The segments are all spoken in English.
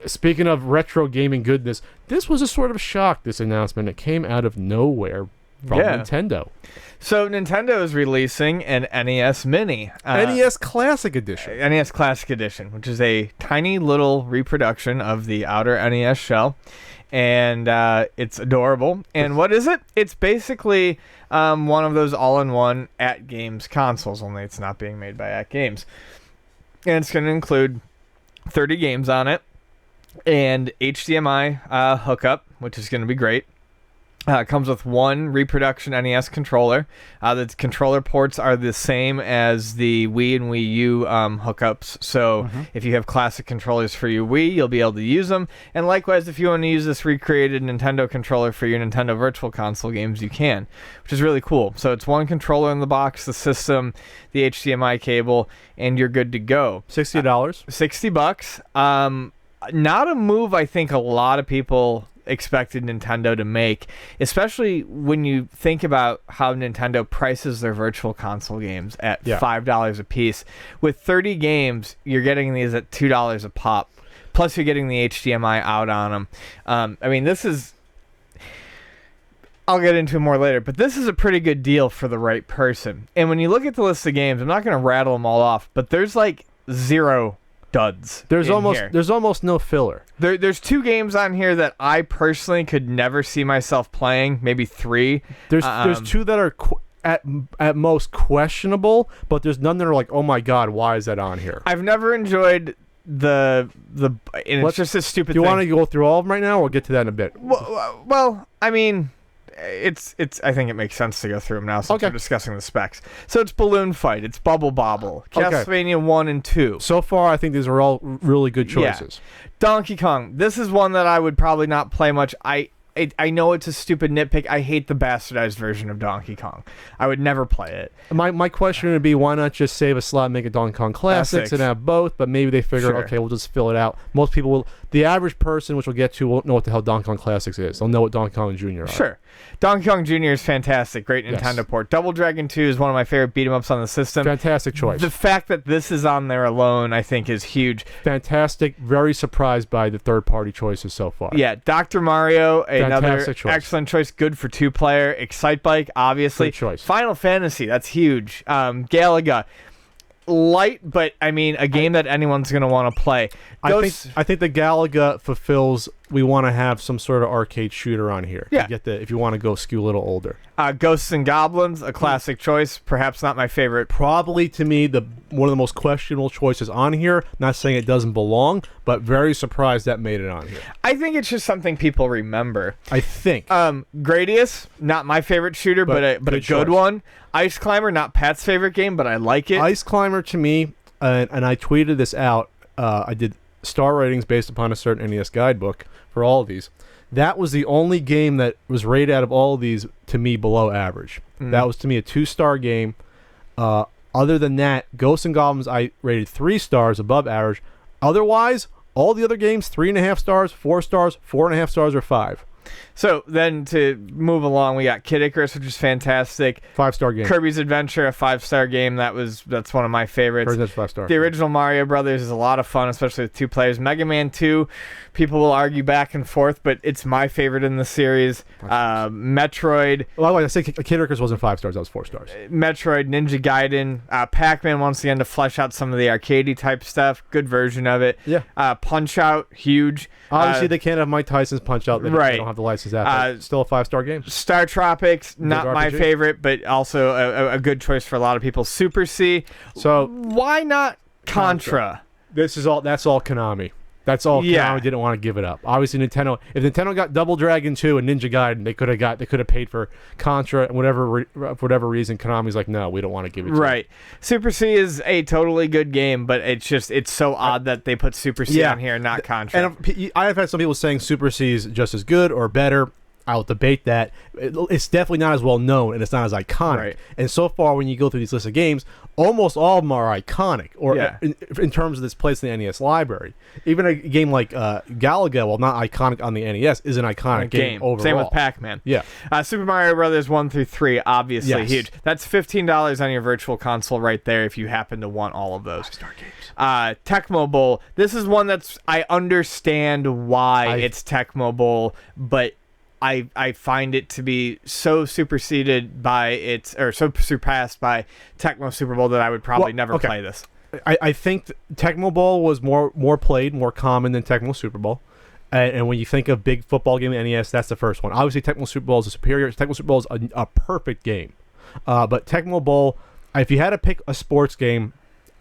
speaking of retro gaming goodness, this was a sort of shock, this announcement. It came out of nowhere from Nintendo. So Nintendo is releasing an NES Mini. NES Classic Edition. NES Classic Edition, which is a tiny little reproduction of the outer NES shell. And it's adorable. And what is it? It's basically one of those all-in-one At Games consoles, only it's not being made by At Games. And it's going to include 30 games on it and HDMI hookup, which is going to be great. It comes with one reproduction NES controller. The controller ports are the same as the Wii and Wii U hookups. So if you have classic controllers for your Wii, you'll be able to use them. And likewise, if you want to use this recreated Nintendo controller for your Nintendo Virtual Console games, you can, which is really cool. So it's one controller in the box, the system, the HDMI cable, and you're good to go. $60. $60. Not a move I think a lot of people expected Nintendo to make, especially when you think about how Nintendo prices their Virtual Console games at $5 a piece. With 30 games, you're getting these at $2 a pop. Plus, you're getting the HDMI out on them. I mean, this is... I'll get into it more later, but this is a pretty good deal for the right person. And when you look at the list of games, I'm not going to rattle them all off, but there's like zero duds. There's almost no filler. There's 2 games on here that I personally could never see myself playing. Maybe 3. There's 2 that are at most questionable, but there's none that are like, oh my god, why is that on here? I've never enjoyed and it's just a stupid. Do you want to go through all of them right now, or we'll get to that in a bit? Well, I mean, it's. I think it makes sense to go through them now since we're discussing the specs. So it's Balloon Fight, it's Bubble Bobble, Castlevania 1 and 2. So far, I think these are all really good choices. Yeah. Donkey Kong. This is one that I would probably not play much. I know it's a stupid nitpick. I hate the bastardized version of Donkey Kong. I would never play it. My question would be, why not just save a slot and make a Donkey Kong Classics and have both? But maybe they figure, okay, we'll just fill it out. Most people will. The average person, which we'll get to, won't know what the hell Donkey Kong Classics is. They'll know what Donkey Kong Jr. are. Sure. Donkey Kong Jr. is fantastic. Great Nintendo port. Double Dragon 2 is one of my favorite beat-em-ups on the system. Fantastic choice. The fact that this is on there alone, I think, is huge. Fantastic. Very surprised by the third-party choices so far. Yeah. Dr. Mario, another excellent choice. Good for 2-player. Excitebike, obviously. Good choice. Final Fantasy, that's huge. Galaga. Light, but I mean, a game that anyone's going to want to play. I think the Galaga fulfills. We want to have some sort of arcade shooter on here. Yeah. If you want to go skew a little older. Ghosts and Goblins, a classic choice. Perhaps not my favorite. Probably to me one of the most questionable choices on here. Not saying it doesn't belong, but very surprised that made it on here. I think it's just something people remember. I think. Gradius, not my favorite shooter, but a good one. Ice Climber, not Pat's favorite game, but I like it. Ice Climber to me, and I tweeted this out. I did star ratings based upon a certain NES guidebook for all of these. That was the only game that was rated out of all of these to me below average. That was to me a 2-star game. Other than that, Ghosts and Goblins I rated 3 stars above average. Otherwise, all the other games 3.5 stars, 4 stars, 4.5 stars, or 5. So then to move along, we got Kid Icarus, which is fantastic. 5-star game. Kirby's Adventure, a 5-star game. That's one of my favorites. 5-star. The original Mario Brothers is a lot of fun, especially with 2 players. Mega Man 2, people will argue back and forth, but it's my favorite in the series. Metroid. Well, I say Kid Icarus wasn't 5 stars. That was 4 stars. Metroid, Ninja Gaiden, Pac-Man once again to flesh out some of the arcadey type stuff. Good version of it. Yeah. Punch-Out, huge. Obviously, they can't have Mike Tyson's Punch-Out. They don't have the license out. Still a 5-star game. Star Tropics, not my favorite, but also a good choice for a lot of people. Super C. So why not Contra? That's all Konami. That's all Konami didn't want to give it up. Obviously, Nintendo. If Nintendo got Double Dragon 2 and Ninja Gaiden, they could have paid for Contra and for whatever reason. Konami's like, no, we don't want to give it to you. Right. Super C is a totally good game, but it's so odd that they put Super C on here and not Contra. And I have had some people saying Super C is just as good or better. I'll debate that. It's definitely not as well known, and it's not as iconic. Right. And so far, when you go through these lists of games, almost all of them are iconic, or in terms of this place in the NES library. Even a game like Galaga, while not iconic on the NES, is an iconic game overall. Same with Pac-Man. Yeah. Super Mario Brothers 1 through 3, obviously huge. That's $15 on your Virtual Console right there if you happen to want all of those. 5-star games. Tecmo Bowl. This is one that's I understand why it's Tecmo Bowl, but I find it to be so superseded by so surpassed by Tecmo Super Bowl that I would probably never play this. I think Tecmo Bowl was more played, more common than Tecmo Super Bowl. And when you think of big football game in NES, that's the first one. Obviously, Tecmo Super Bowl is a superior. Tecmo Super Bowl is a perfect game. But Tecmo Bowl, if you had to pick a sports game,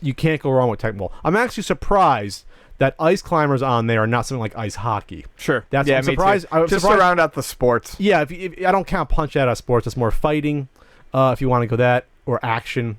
you can't go wrong with Tecmo Bowl. I'm actually surprised that Ice Climbers on there are not something like ice hockey. Sure. I'm surprised. Just to round out the sports. Yeah, if I don't count Punch Out as sports. It's more fighting, if you want to go that, or action.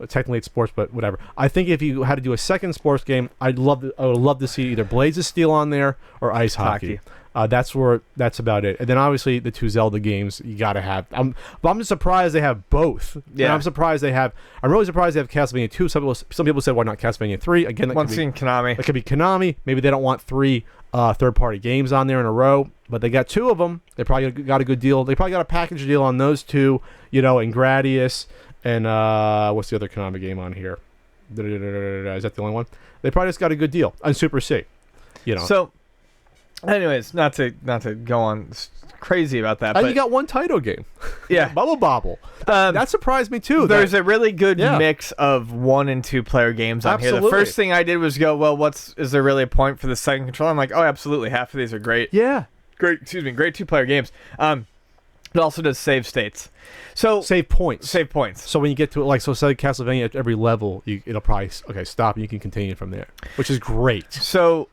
Technically it's sports, but whatever. I think if you had to do a second sports game, I would love to see either Blades of Steel on there or ice hockey. That's about it. And then obviously the two Zelda games you gotta have. But I'm just surprised they have both. Yeah. And I'm really surprised they have Castlevania 2. Some people said why not Castlevania 3? Again, Konami. It could be Konami. Maybe they don't want 3 third-party games on there in a row, but they got 2 of them. They probably got a good deal. They probably got a package deal on those 2. And Gradius. And what's the other Konami game on here? Is that the only one? They probably just got a good deal on Super C. So, anyways, not to go on crazy about that. And but you got one Taito game. Yeah, Bubble Bobble. That surprised me too. There's a really good mix of 1 and 2 player games on here. The first thing I did was go, well, is there really a point for the second controller? I'm like, oh, absolutely. Half of these are great. Yeah. Great 2-player games. It also does save states. So save points. So when you get to it, say Castlevania at every level, it'll probably stop and you can continue from there, which is great. So,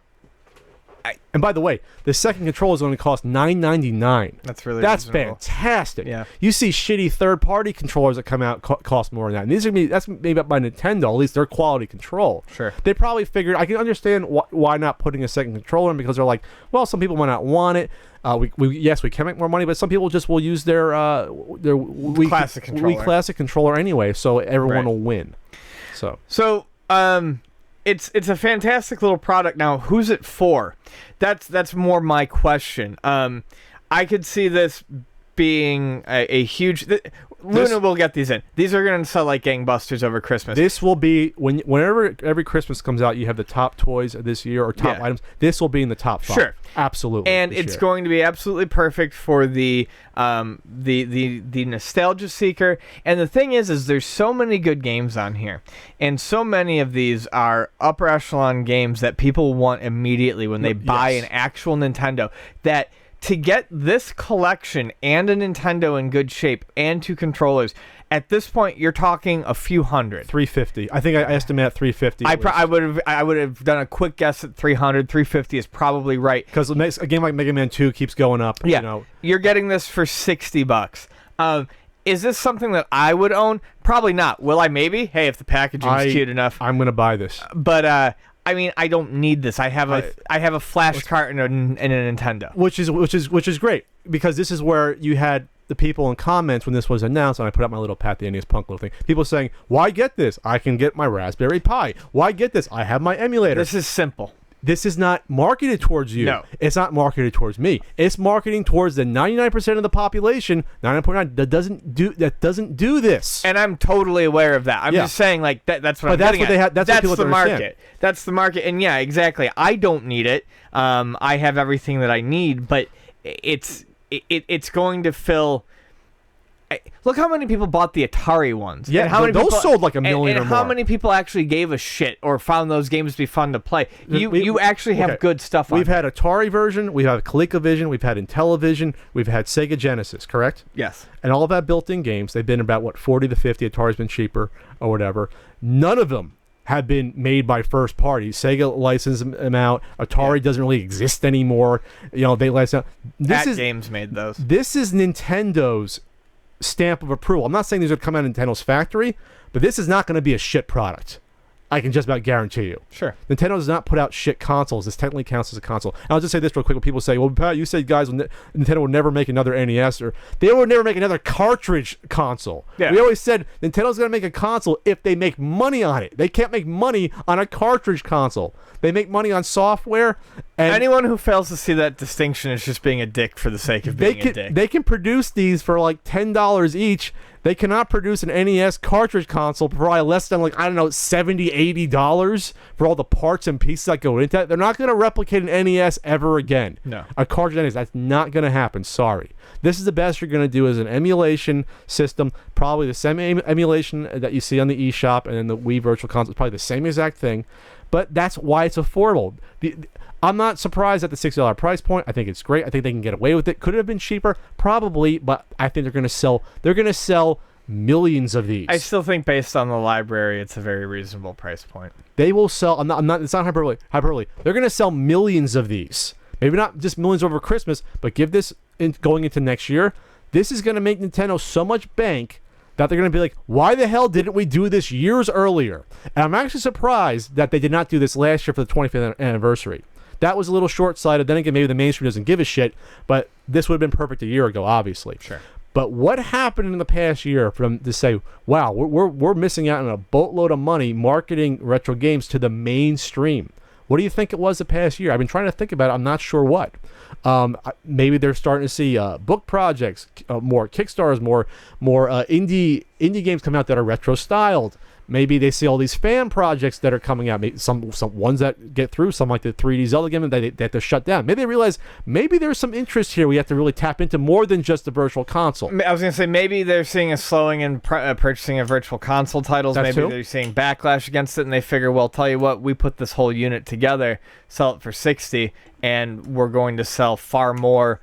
and by the way, the second controller is going to cost $9.99. That's reasonable. Fantastic. Yeah. You see shitty third-party controllers that come out cost more than that. And these are that's maybe up by Nintendo. At least they're quality control. Sure. They probably figured. I can understand why not putting a second controller in, because they're like, well, some people might not want it. We can make more money, but some people just will use their classic controller anyway, so everyone will win. So it's a fantastic little product. Now, who's it for? That's more my question. I could see this being a huge. Luna will get these in. These are going to sell like gangbusters over Christmas. This will be whenever every Christmas comes out, you have the top toys of this year or top items. This will be in the top 5. Sure, absolutely, and it's going to be absolutely perfect for the nostalgia seeker. And the thing is there's so many good games on here, and so many of these are upper echelon games that people want immediately when they buy an actual Nintendo. That to get this collection and a Nintendo in good shape and 2 controllers, at this point you're talking a few hundred. $350. I think I estimate at $350. I would have done a quick guess at $300. $350 is probably right, because a game like Mega Man 2 keeps going up. Yeah, you're getting this for $60. Is this something that I would own? Probably not. Will I? Maybe. Hey, if the packaging's cute enough, I'm gonna buy this. But I mean, I don't need this. I have a flash cart and a Nintendo, which is great, because this is where you had the people in comments when this was announced, and I put up my little Pat the NES Punk little thing. People saying, "Why get this? I can get my Raspberry Pi. Why get this? I have my emulator." This is simple. This is not marketed towards you. No. It's not marketed towards me. It's marketing towards the 99% of the population, 99.9 that doesn't do this. And I'm totally aware of that. I'm just saying, like, that's what I'm getting at. That's the market. That's the market. And yeah, exactly. I don't need it. I have everything that I need, but it's going to fill. Look how many people bought the Atari ones. Yeah, and how many those people, sold like a million and or more. how many people actually gave a shit or found those games to be fun to play? You actually have good stuff on We've had Atari version, we've had ColecoVision, we've had Intellivision, we've had Sega Genesis, correct? Yes. And all of that built-in games, they've been about 40 to 50. Atari's been cheaper or whatever. None of them have been made by first parties. Sega licensed them out. Atari doesn't really exist anymore. They license out. Games made those. This is Nintendo's stamp of approval. I'm not saying these are going to come out of Nintendo's factory, but this is not going to be a shit product. I can just about guarantee you. Sure. Nintendo does not put out shit consoles. This technically counts as a console. And I'll just say this real quick. When people say, well, Pat, you said guys, Nintendo will never make another NES, or they will never make another cartridge console. Yeah. We always said Nintendo's going to make a console if they make money on it. They can't make money on a cartridge console. They make money on software. And anyone who fails to see that distinction is just being a dick for the sake of being a dick. They can produce these for like $10 each. They cannot produce an NES cartridge console for probably less than, like, I don't know, $70, $80 for all the parts and pieces that go into it. They're not going to replicate an NES ever again. No. A cartridge NES, that's not going to happen. Sorry. This is the best you're going to do as an emulation system. Probably the same emulation that you see on the eShop and then the Wii Virtual Console. It's probably the same exact thing. But that's why it's affordable. I'm not surprised at the $60 price point. I think it's great. I think they can get away with it. Could it have been cheaper? Probably, but I think they're going to sell millions of these. I still think based on the library, it's a very reasonable price point. They will sell, it's not hyperbole. They're going to sell millions of these. Maybe not just millions over Christmas, but give this going into next year. This is going to make Nintendo so much bank that they're going to be like, why the hell didn't we do this years earlier? And I'm actually surprised that they did not do this last year for the 25th anniversary. That was a little short-sighted. Then again, maybe the mainstream doesn't give a shit, but this would have been perfect a year ago, obviously. Sure. But what happened in the past year for them to say, wow, we're missing out on a boatload of money marketing retro games to the mainstream? What do you think it was the past year? I've been trying to think about it. I'm not sure what. Maybe they're starting to see book projects, more Kickstarters, more indie games come out that are retro styled. Maybe they see all these fan projects that are coming out. Maybe some ones that get through, some like the 3D Zelda game that they have to shut down. Maybe they realize maybe there's some interest here we have to really tap into more than just the virtual console. I was going to say maybe they're seeing a slowing in purchasing of virtual console titles. That's maybe too. they're seeing backlash against it, and they figure, well, tell you what, we put this whole unit together, sell it for $60, and we're going to sell far more.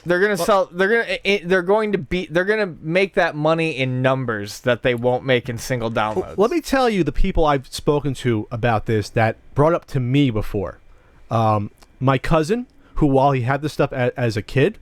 They're gonna sell. They're going to make that money in numbers that they won't make in single downloads. Let me tell you the people I've spoken to about this that brought up to me before. My cousin, who while he had this stuff as a kid,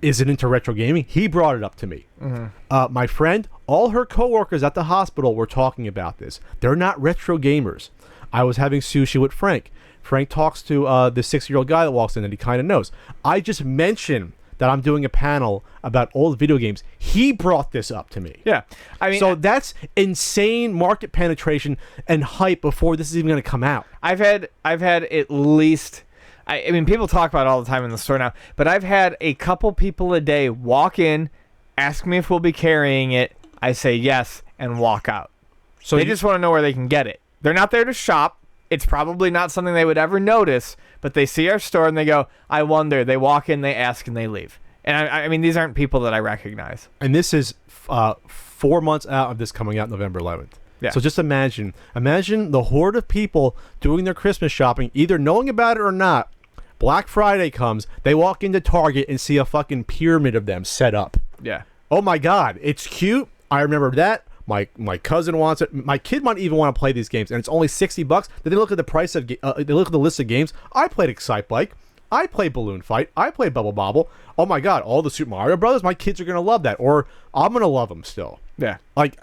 isn't into retro gaming. He brought it up to me. Mm-hmm. My friend, all her coworkers at the hospital were talking about this. They're not retro gamers. I was having sushi with Frank. Frank talks to the 6-year-old guy that walks in that he kind of knows. I just mentioned that I'm doing a panel about old video games. He brought this up to me. Yeah. I mean, so that's insane market penetration and hype before this is even going to come out. I've had at least, I mean, people talk about it all the time in the store now, but I've had a couple people a day walk in, ask me if we'll be carrying it. I say yes and walk out. So they just want to know where they can get it. They're not there to shop. It's probably not something they would ever notice, but they see our store and they go, I wonder. They walk in, they ask, and they leave. And I mean, these aren't people that I recognize. And this is 4 months out of this coming out November 11th. Yeah. So just imagine the horde of people doing their Christmas shopping, either knowing about it or not. Black Friday comes, they walk into Target and see a fucking pyramid of them set up. Yeah. Oh my God, it's cute. I remember that. My cousin wants it. My kid might even want to play these games, and it's only $60. Then they look at the price of. They look at the list of games. I played Excite Bike. I played Balloon Fight. I played Bubble Bobble. Oh my God, all the Super Mario Brothers. My kids are gonna love that, or I'm gonna love them still. Yeah. Like,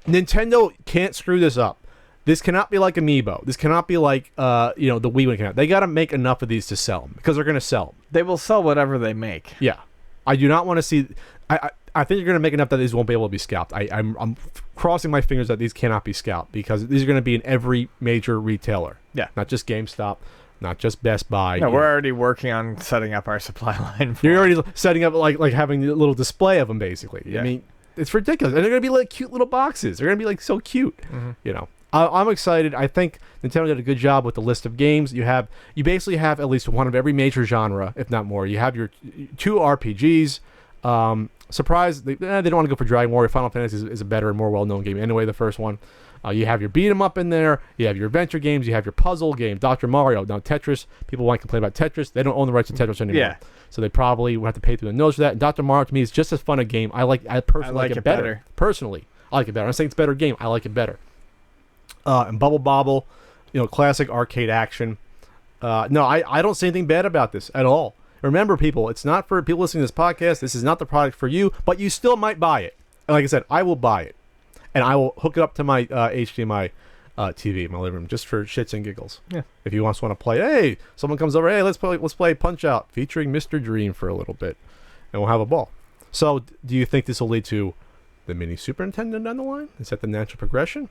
Nintendo can't screw this up. This cannot be like Amiibo. This cannot be like the Wii when it came out. They got to make enough of these to sell them because they're gonna sell them. They will sell whatever they make. Yeah, I do not want to see. I think you're going to make enough that these won't be able to be scalped. I'm crossing my fingers that these cannot be scalped because these are going to be in every major retailer. Yeah. Not just GameStop, not just Best Buy. No, we're already working on setting up our supply line. You're already setting up like having a little display of them basically. Yeah. I mean, it's ridiculous. And they're going to be like cute little boxes. They're going to be like so cute. Mm-hmm. I'm excited. I think Nintendo did a good job with the list of games. You basically have at least one of every major genre, if not more. You have your 2 RPGs. Surprise, they don't want to go for Dragon Warrior. Final Fantasy is a better and more well-known game anyway, the first one. You have your beat 'em up in there. You have your adventure games. You have your puzzle game, Dr. Mario. Now, Tetris, people want to complain about Tetris. They don't own the rights to Tetris anymore. Yeah. So they probably will have to pay through the nose for that. And Dr. Mario, to me, is just as fun a game. I personally like it better. Personally, I like it better. I'm not saying it's a better game. I like it better. And Bubble Bobble, classic arcade action. No, I don't say anything bad about this at all. Remember, people, it's not for people listening to this podcast. This is not the product for you, but you still might buy it. And like I said, I will buy it. And I will hook it up to my HDMI TV in my living room just for shits and giggles. Yeah. If you want to play, hey, someone comes over, hey, let's play Punch Out featuring Mr. Dream for a little bit. And we'll have a ball. So do you think this will lead to the mini Super Nintendo down the line? Is that the natural progression?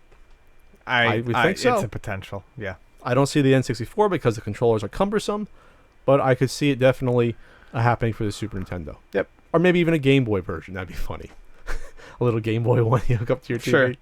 I would think so. It's a potential, yeah. I don't see the N64 because the controllers are cumbersome. But I could see it definitely happening for the Super Nintendo. Yep. Or maybe even a Game Boy version. That'd be funny. a little Game Boy one you hook up to your TV. Sure.